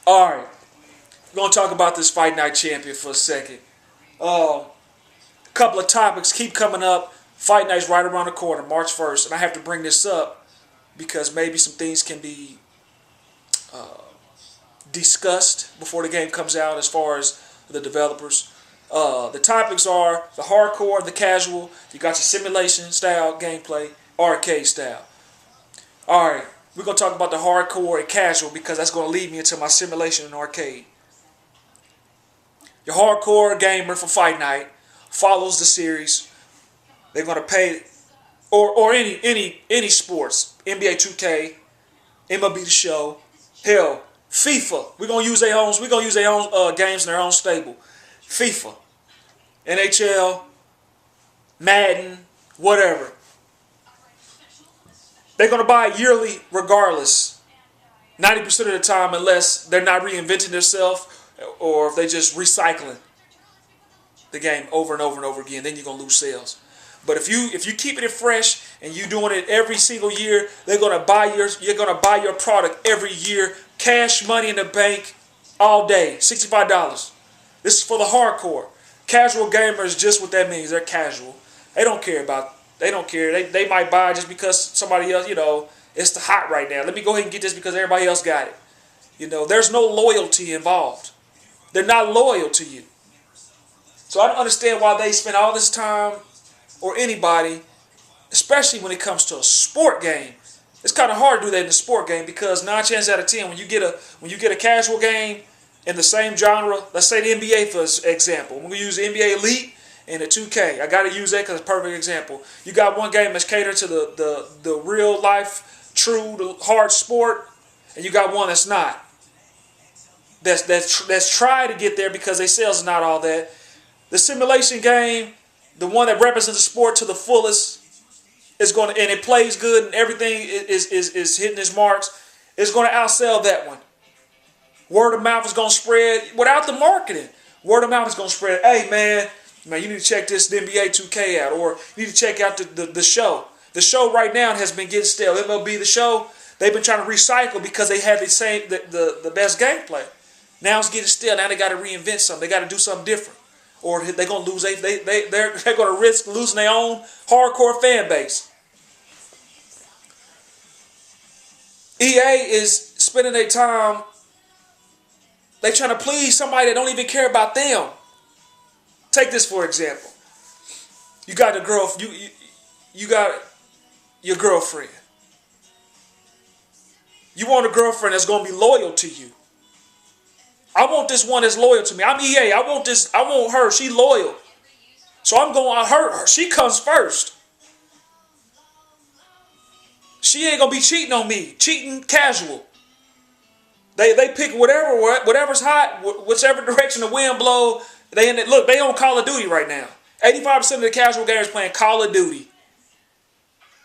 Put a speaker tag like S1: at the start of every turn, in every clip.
S1: All right, we're gonna talk about this Fight Night Champion for a second. A couple of topics keep coming up. Fight Night's right around the corner, March 1st, and I have to bring this up because maybe some things can be discussed before the game comes out as far as the developers. The topics are the hardcore, the casual. You got your simulation style gameplay, arcade style. All right, we're gonna talk about the hardcore and casual because that's gonna lead me into my simulation and arcade. Your hardcore gamer for Fight Night follows the series. They're gonna pay, or any sports, NBA 2K, MLB The Show, hell, FIFA. We're gonna use their own games in their own stable. FIFA, NHL, Madden, whatever. They're gonna buy it yearly regardless. 90% of the time, unless they're not reinventing themselves or if they just recycling the game over and over and over again, then you're gonna lose sales. But if you keeping it fresh and you doing it every single year, you're gonna buy your product every year, cash money in the bank, all day, $65. This is for the hardcore. Casual gamers, just what that means. They're casual. They don't care. They might buy just because somebody else, it's the hot right now. Let me go ahead and get this because everybody else got it. There's no loyalty involved. They're not loyal to you. So I don't understand why they spend all this time, or anybody, especially when it comes to a sport game. It's kind of hard to do that in a sport game because 9 times out of 10, when you get a casual game in the same genre, let's say the NBA for example, when we use the NBA Elite and the 2K, I got to use that because it's a perfect example. You got one game that's catered to the real life, true, the hard sport, and you got one that's not. That's trying to get there because their sales is not all that. The simulation game, the one that represents the sport to the fullest, is going to, and it plays good and everything is hitting its marks, is going to outsell that one. Word of mouth is going to spread without the marketing. Word of mouth is going to spread. Hey man, you need to check this NBA 2K out, or you need to check out the show. The show right now has been getting stale. MLB The Show, they've been trying to recycle because they had the best gameplay. Now it's getting stale. Now they got to reinvent something. They got to do something different, or they're gonna lose. They're gonna risk losing their own hardcore fan base. EA is spending their time. They trying to please somebody that don't even care about them. Take this for example. You got you got your girlfriend. You want a girlfriend that's gonna be loyal to you. I want this one that's loyal to me. I'm EA. I want her. She loyal. So I'm going to hurt her. She comes first. She ain't gonna be cheating on me. Cheating casual. They pick whatever's hot, whichever direction the wind blow. They on Call of Duty right now. 85% of the casual gamers playing Call of Duty.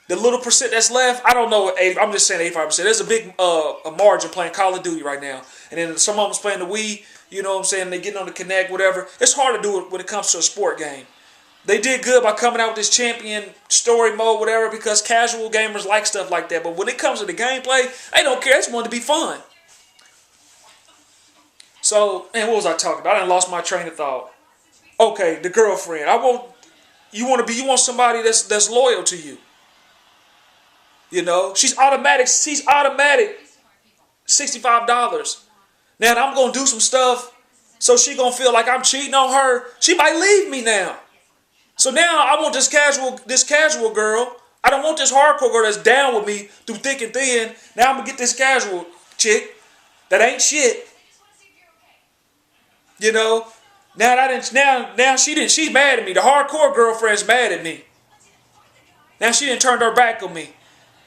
S1: The little percent that's left, I don't know. I'm just saying 85%. There's a big a margin playing Call of Duty right now. And then some of them's playing the Wii. You know what I'm saying? They getting on the Connect, whatever. It's hard to do it when it comes to a sport game. They did good by coming out with this champion story mode, whatever, because casual gamers like stuff like that. But when it comes to the gameplay, they don't care. They just want it to be fun. So, man, what was I talking about? I done lost my train of thought. Okay, the girlfriend. You want somebody that's loyal to you. She's automatic $65. Now I'm gonna do some stuff, so she gonna feel like I'm cheating on her. She might leave me now. So now I want this casual girl. I don't want this hardcore girl that's down with me through thick and thin. Now I'm gonna get this casual chick that ain't shit. Now she's mad at me. The hardcore girlfriend's mad at me. Now she done turned her back on me.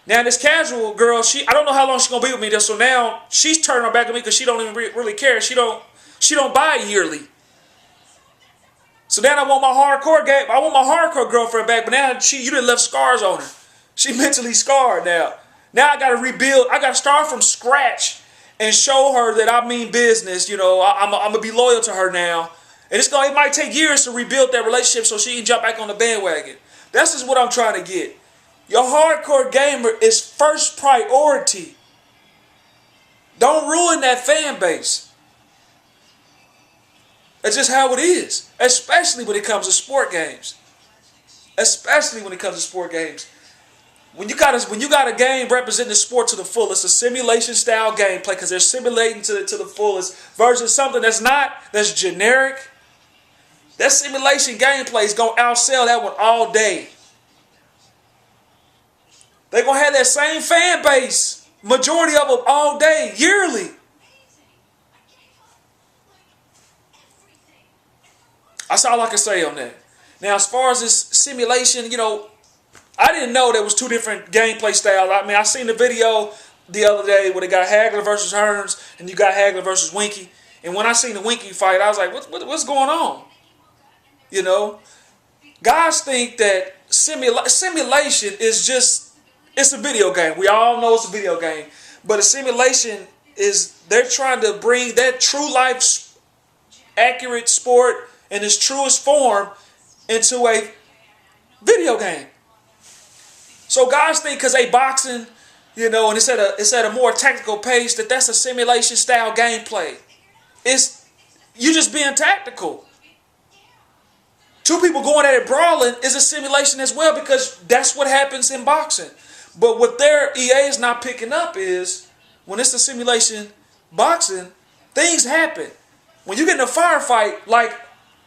S1: Now this casual girl, I don't know how long she's gonna be with me. So now she's turning her back on me because she don't even really care. She don't buy yearly. So now I want my hardcore girlfriend back. But now you done left scars on her. She mentally scarred now. Now I gotta rebuild. I gotta start from scratch and show her that I mean business. I'm gonna be loyal to her now. And it might take years to rebuild that relationship so she can jump back on the bandwagon. That's just what I'm trying to get. Your hardcore gamer is first priority. Don't ruin that fan base. That's just how it is. Especially when it comes to sport games. Especially when it comes to sport games. When you got a game representing the sport to the fullest, a simulation style gameplay, because they're simulating to the fullest, versus something that's generic. That simulation gameplay is gonna outsell that one all day. They're gonna have that same fan base, majority of them all day, yearly. That's all I can say on that. Now, as far as this simulation, I didn't know there was two different gameplay styles. I mean, I seen the video the other day where they got Hagler versus Hearns, and you got Hagler versus Winky. And when I seen the Winky fight, I was like, what's going on? Guys think that simulation is just, it's a video game. We all know it's a video game. But a simulation is, they're trying to bring that true life, accurate sport in its truest form into a video game. So guys think because they boxing, and it's at a more tactical pace, that's a simulation style gameplay. You just being tactical. Two people going at it brawling is a simulation as well, because that's what happens in boxing. But what their EA is not picking up is, when it's a simulation boxing, things happen. When you get in a firefight, like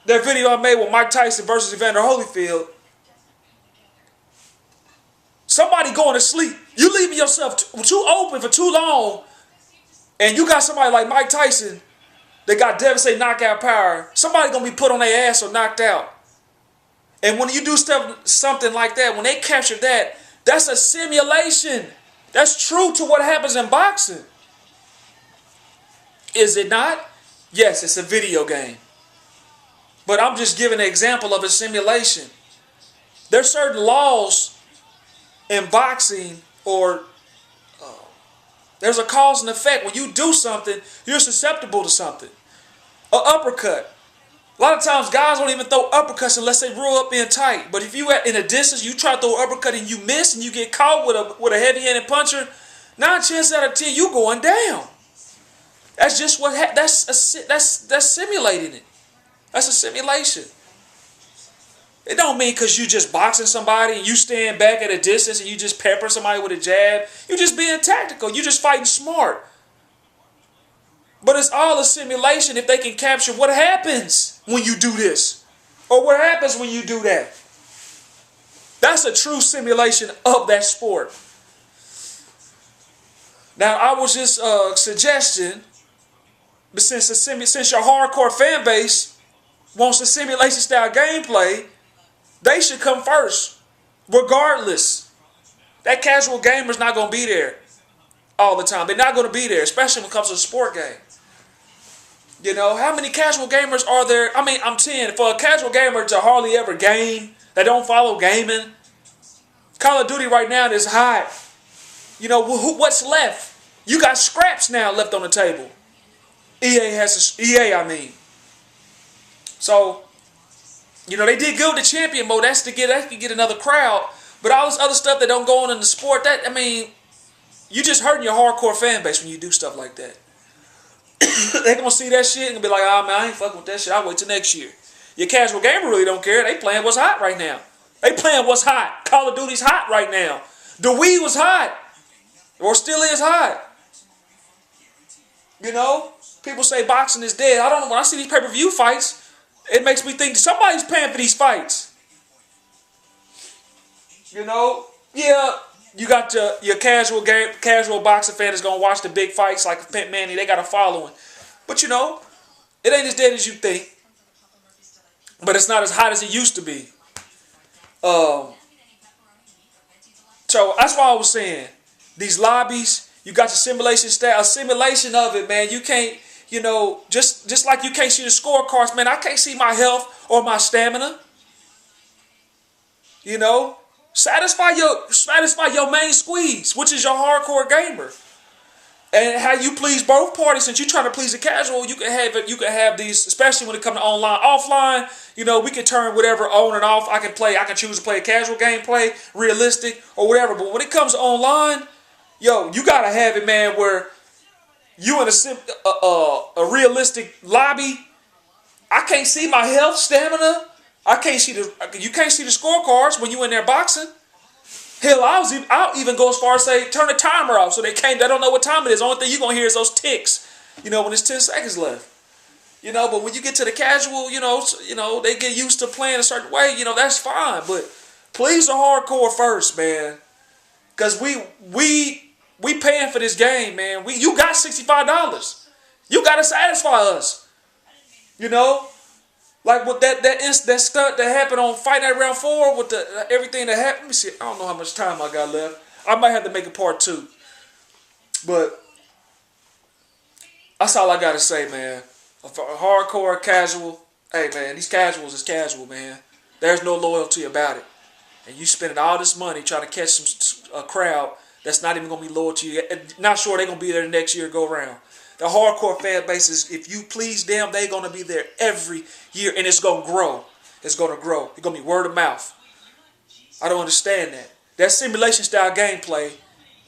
S1: that video I made with Mike Tyson versus Evander Holyfield, somebody going to sleep. You leaving yourself too open for too long, and you got somebody like Mike Tyson that got devastating knockout power. Somebody going to be put on their ass or knocked out. And when you do something like that, when they capture that, that's a simulation. That's true to what happens in boxing. Is it not? Yes, it's a video game. But I'm just giving an example of a simulation. There's certain laws in boxing, or there's a cause and effect. When you do something, you're susceptible to something. An uppercut. A lot of times guys don't even throw uppercuts unless they grew up being tight. But if you in a distance, you try to throw an uppercut and you miss and you get caught with a heavy-handed puncher, 9 chances out of 10 you going down. That's just what that's simulating it. That's a simulation. It don't mean because you just boxing somebody and you stand back at a distance and you just pepper somebody with a jab. You're just being tactical. You're just fighting smart. But it's all a simulation if they can capture what happens when you do this, or what happens when you do that. That's a true simulation of that sport. Now, I was just suggesting, but since your hardcore fan base wants a simulation style gameplay, they should come first, regardless. That casual gamer's not going to be there all the time. They're not going to be there, especially when it comes to a sport game. How many casual gamers are there? I mean, I'm 10. For a casual gamer to hardly ever game, that don't follow gaming, Call of Duty right now is hot. What's left? You got scraps now left on the table. EA, I mean. So, they did good with the champion mode. That's to get another crowd. But all this other stuff that don't go on in the sport, you just hurting your hardcore fan base when you do stuff like that. They gonna see that shit and be like, man, I ain't fucking with that shit. I'll wait till next year. Your casual gamer really don't care. They playing what's hot right now. They playing what's hot. Call of Duty's hot right now. The Wii was hot. Or still is hot. People say boxing is dead. I don't know. When I see these pay-per-view fights, it makes me think somebody's paying for these fights. Yeah, you got your casual boxing fan is gonna watch the big fights like Pimp Manny. They got a following, but it ain't as dead as you think. But it's not as hot as it used to be. So that's why I was saying these lobbies. You got your simulation style, a simulation of it, man. You can't, just like you can't see the scorecards, man. I can't see my health or my stamina. Satisfy your main squeeze, which is your hardcore gamer, and how you please both parties. Since you're trying to please the casual, you can have these, especially when it comes to online, offline. We can turn whatever on and off. I can choose to play a casual gameplay, realistic or whatever. But when it comes to online, you gotta have it, man, where You in a realistic lobby. I can't see my health, stamina. I can't see you can't see the scorecards when you in there boxing. Hell, I'll even go as far as say turn the timer off so they don't know what time it is. The only thing you're gonna hear is those ticks, when it's 10 seconds left. But when you get to the casual, they get used to playing a certain way, that's fine. But please the hardcore first, man. Cause we paying for this game, man. You got $65. You gotta satisfy us. Like with that stunt that happened on Fight Night Round 4 with the everything that happened. Let me see. I don't know how much time I got left. I might have to make a part 2. But that's all I gotta say, man. Hardcore, casual. Hey, man, these casuals is casual, man. There's no loyalty about it. And you spending all this money trying to catch a crowd that's not even gonna be loyal to you. Not sure they're gonna be there the next year go round. The hardcore fan base is, if you please them, they're going to be there every year. And it's going to grow. It's going to grow. It's going to be word of mouth. I don't understand that. That simulation style gameplay,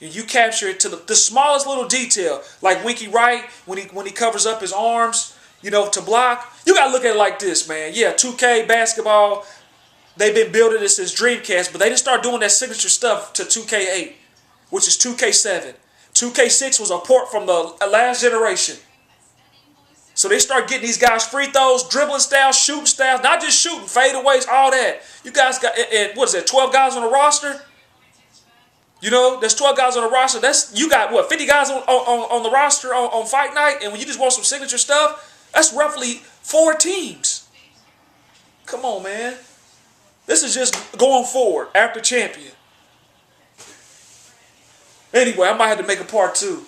S1: you capture it to the smallest little detail. Like Winky Wright, when he covers up his arms, to block. You got to look at it like this, man. Yeah, 2K basketball, they've been building this since Dreamcast, but they didn't start doing that signature stuff to 2K8, which is 2K7. 2K6 was a port from the last generation. So they start getting these guys free throws, dribbling styles, shooting styles, not just shooting, fadeaways, all that. You guys got, what is that, 12 guys on the roster? There's 12 guys on the roster. You got, 50 guys on the roster on Fight Night? And when you just want some signature stuff, that's roughly 4 teams. Come on, man. This is just going forward after champion. Anyway, I might have to make a part 2.